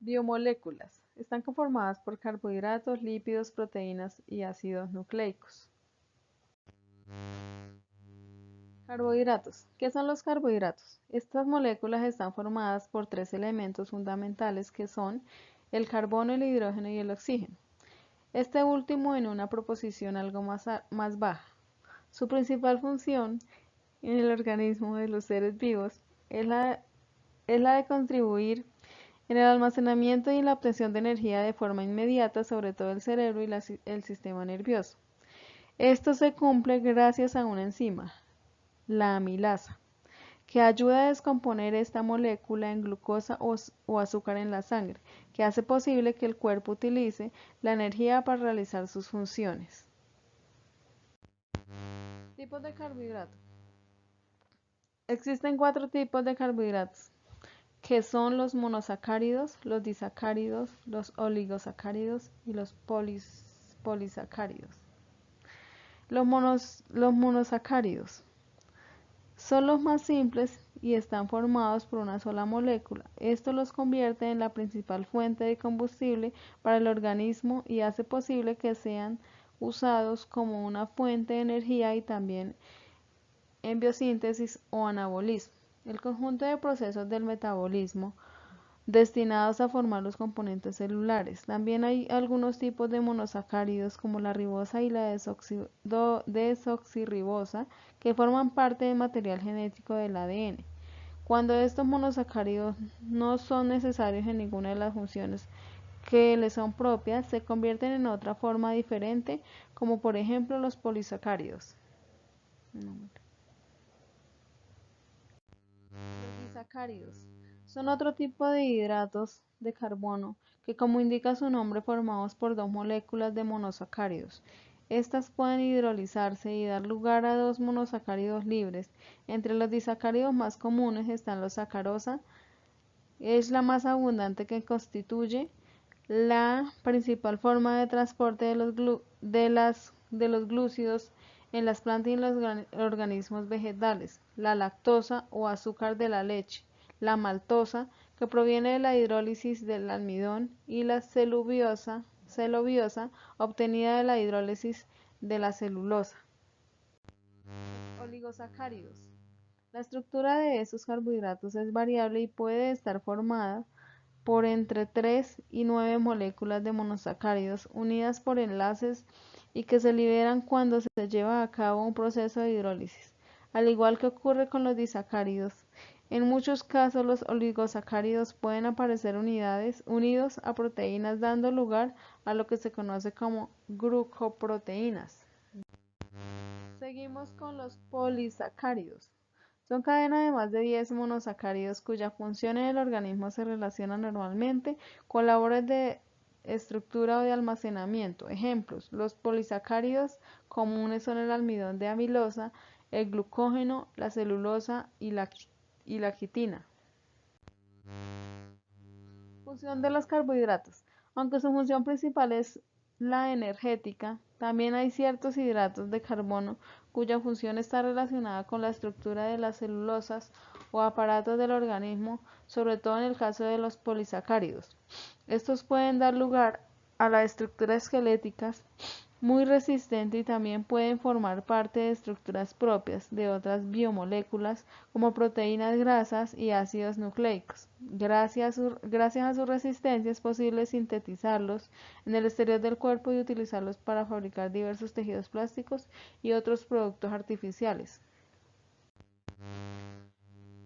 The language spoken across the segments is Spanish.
Biomoléculas. Están conformadas por carbohidratos, lípidos, proteínas y ácidos nucleicos. Carbohidratos. ¿Qué son los carbohidratos? Estas moléculas están formadas por tres elementos fundamentales que son el carbono, el hidrógeno y el oxígeno. Este último en una proporción algo más baja. Su principal función en el organismo de los seres vivos es la de contribuir en el almacenamiento y en la obtención de energía de forma inmediata, sobre todo el cerebro y el sistema nervioso. Esto se cumple gracias a una enzima, la amilasa, que ayuda a descomponer esta molécula en glucosa o azúcar en la sangre, que hace posible que el cuerpo utilice la energía para realizar sus funciones. Tipos de carbohidratos. Existen 4 tipos de carbohidratos, que son los monosacáridos, los disacáridos, los oligosacáridos y los polisacáridos. Los monosacáridos son los más simples y están formados por una sola molécula. Esto los convierte en la principal fuente de combustible para el organismo y hace posible que sean usados como una fuente de energía y también en biosíntesis o anabolismo. El conjunto de procesos del metabolismo destinados a formar los componentes celulares. También hay algunos tipos de monosacáridos como la ribosa y la desoxirribosa que forman parte del material genético del ADN. Cuando estos monosacáridos no son necesarios en ninguna de las funciones que les son propias, se convierten en otra forma diferente, como por ejemplo los polisacáridos. Los disacáridos son otro tipo de hidratos de carbono que, como indica su nombre, formados por dos moléculas de monosacáridos. Estas pueden hidrolizarse y dar lugar a dos monosacáridos libres. Entre los disacáridos más comunes están la sacarosa, es la más abundante, que constituye la principal forma de transporte de los glúcidos en las plantas y en los organismos vegetales, la lactosa o azúcar de la leche, la maltosa, que proviene de la hidrólisis del almidón, y la celobiosa, obtenida de la hidrólisis de la celulosa. Oligosacáridos. La estructura de estos carbohidratos es variable y puede estar formada por entre 3 y 9 moléculas de monosacáridos unidas por enlaces y que se liberan cuando se lleva a cabo un proceso de hidrólisis. Al igual que ocurre con los disacáridos, en muchos casos los oligosacáridos pueden aparecer unidos a proteínas, dando lugar a lo que se conoce como glucoproteínas. Seguimos con los polisacáridos. Son cadenas de más de 10 monosacáridos cuya función en el organismo se relaciona normalmente con labores de estructura o de almacenamiento. Ejemplos: los polisacáridos comunes son el almidón de amilosa, el glucógeno, la celulosa y la quitina. Función de los carbohidratos. Aunque su función principal es la energética, también hay ciertos hidratos de carbono cuya función está relacionada con la estructura de las celulosas o aparatos del organismo, sobre todo en el caso de los polisacáridos. Estos pueden dar lugar a la estructura esquelética muy resistente y también pueden formar parte de estructuras propias de otras biomoléculas como proteínas, grasas y ácidos nucleicos. Gracias a su resistencia es posible sintetizarlos en el exterior del cuerpo y utilizarlos para fabricar diversos tejidos plásticos y otros productos artificiales.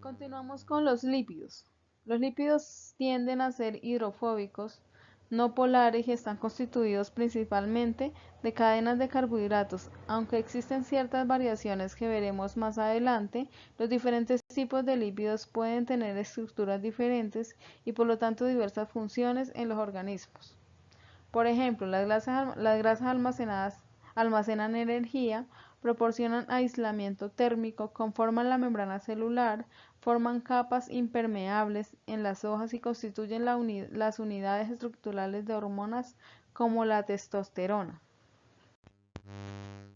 Continuamos con los lípidos. Los lípidos tienden a ser hidrofóbicos, no polares y están constituidos principalmente de cadenas de carbohidratos. Aunque existen ciertas variaciones que veremos más adelante, los diferentes tipos de lípidos pueden tener estructuras diferentes y por lo tanto diversas funciones en los organismos. Por ejemplo, las grasas almacenadas almacenan energía, proporcionan aislamiento térmico, conforman la membrana celular, forman capas impermeables en las hojas y constituyen las unidades estructurales de hormonas como la testosterona.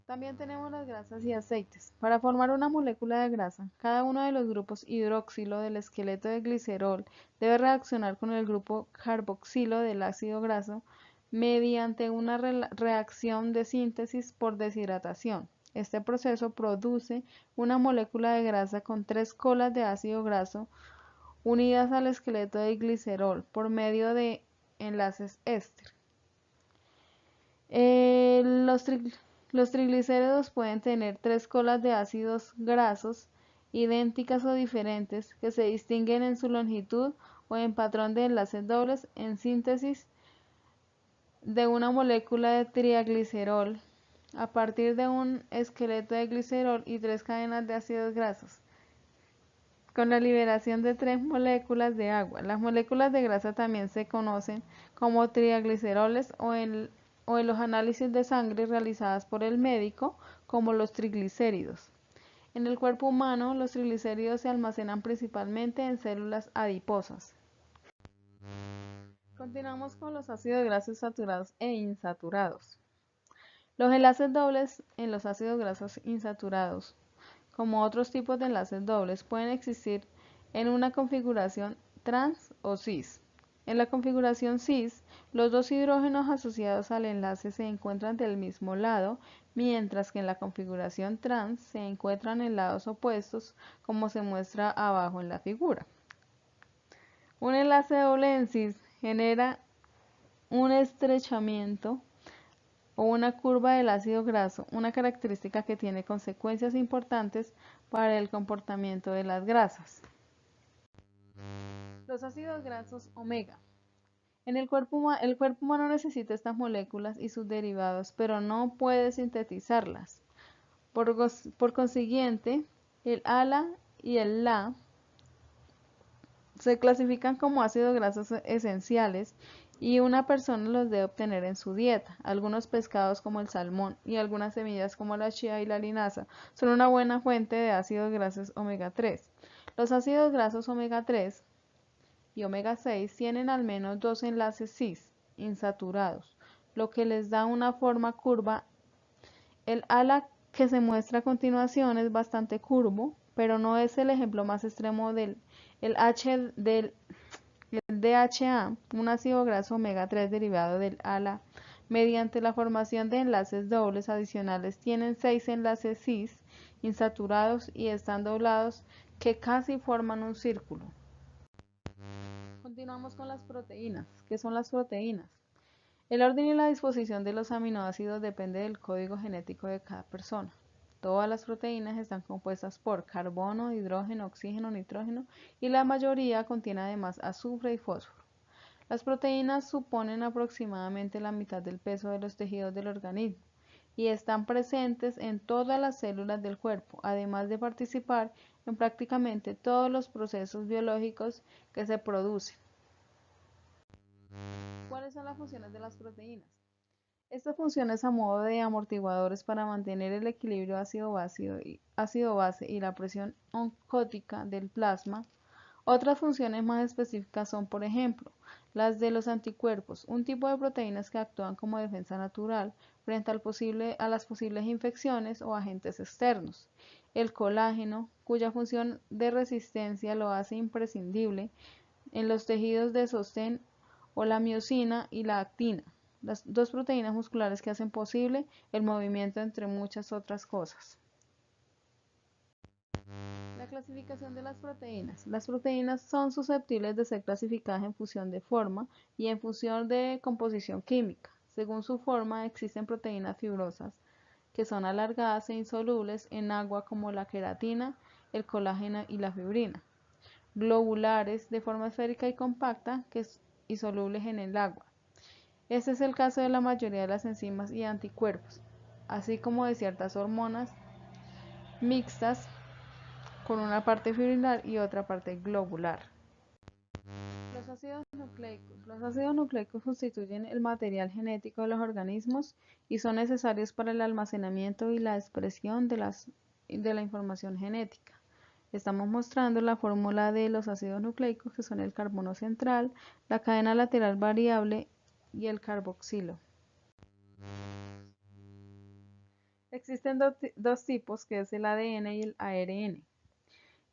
También tenemos las grasas y aceites. Para formar una molécula de grasa, cada uno de los grupos hidroxilo del esqueleto de glicerol debe reaccionar con el grupo carboxilo del ácido graso mediante una reacción de síntesis por deshidratación. Este proceso produce una molécula de grasa con 3 colas de ácido graso unidas al esqueleto de glicerol por medio de enlaces éster. Los triglicéridos pueden tener 3 colas de ácidos grasos idénticas o diferentes que se distinguen en su longitud o en patrón de enlaces dobles en síntesis de una molécula de triaglicerol a partir de un esqueleto de glicerol y 3 cadenas de ácidos grasos, con la liberación de 3 moléculas de agua. Las moléculas de grasa también se conocen como triagliceroles o en los análisis de sangre realizadas por el médico como los triglicéridos. En el cuerpo humano, los triglicéridos se almacenan principalmente en células adiposas. Continuamos con los ácidos grasos saturados e insaturados. Los enlaces dobles en los ácidos grasos insaturados, como otros tipos de enlaces dobles, pueden existir en una configuración trans o cis. En la configuración cis, los dos hidrógenos asociados al enlace se encuentran del mismo lado, mientras que en la configuración trans se encuentran en lados opuestos, como se muestra abajo en la figura. Un enlace doble en cis genera un estrechamiento o una curva del ácido graso, una característica que tiene consecuencias importantes para el comportamiento de las grasas. Los ácidos grasos omega. El cuerpo humano necesita estas moléculas y sus derivados, pero no puede sintetizarlas. Por consiguiente, el ALA y el LA se clasifican como ácidos grasos esenciales y una persona los debe obtener en su dieta. Algunos pescados como el salmón y algunas semillas como la chía y la linaza son una buena fuente de ácidos grasos omega 3. Los ácidos grasos omega 3 y omega 6 tienen al menos 2 enlaces cis insaturados, lo que les da una forma curva. El ala que se muestra a continuación es bastante curvo, pero no es el ejemplo más extremo del DHA, un ácido graso omega 3 derivado del ALA. Mediante la formación de enlaces dobles adicionales tienen 6 enlaces cis insaturados y están doblados que casi forman un círculo. Continuamos con las proteínas. ¿Qué son las proteínas? El orden y la disposición de los aminoácidos depende del código genético de cada persona. Todas las proteínas están compuestas por carbono, hidrógeno, oxígeno, nitrógeno y la mayoría contiene además azufre y fósforo. Las proteínas suponen aproximadamente la mitad del peso de los tejidos del organismo y están presentes en todas las células del cuerpo, además de participar en prácticamente todos los procesos biológicos que se producen. ¿Cuáles son las funciones de las proteínas? Estas funciones a modo de amortiguadores para mantener el equilibrio ácido-base y la presión oncótica del plasma. Otras funciones más específicas son, por ejemplo, las de los anticuerpos, un tipo de proteínas que actúan como defensa natural frente a las posibles infecciones o agentes externos. El colágeno, cuya función de resistencia lo hace imprescindible en los tejidos de sostén, o la miosina y la actina, las dos proteínas musculares que hacen posible el movimiento entre muchas otras cosas. La clasificación de las proteínas. Las proteínas son susceptibles de ser clasificadas en función de forma y en función de composición química. Según su forma, existen proteínas fibrosas, que son alargadas e insolubles en agua como la queratina, el colágeno y la fibrina. Globulares, de forma esférica y compacta, y solubles en el agua. Este es el caso de la mayoría de las enzimas y anticuerpos, así como de ciertas hormonas mixtas con una parte fibrilar y otra parte globular. Los ácidos nucleicos. Los ácidos nucleicos constituyen el material genético de los organismos y son necesarios para el almacenamiento y la expresión de la información genética. Estamos mostrando la fórmula de los ácidos nucleicos, que son el carbono central, la cadena lateral variable y el carboxilo. Existen dos tipos, que es el ADN y el ARN.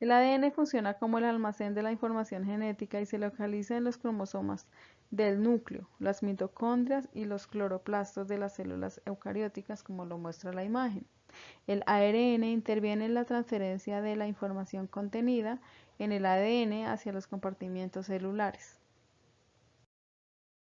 El ADN funciona como el almacén de la información genética y se localiza en los cromosomas del núcleo, las mitocondrias y los cloroplastos de las células eucarióticas, como lo muestra la imagen. El ARN interviene en la transferencia de la información contenida en el ADN hacia los compartimientos celulares.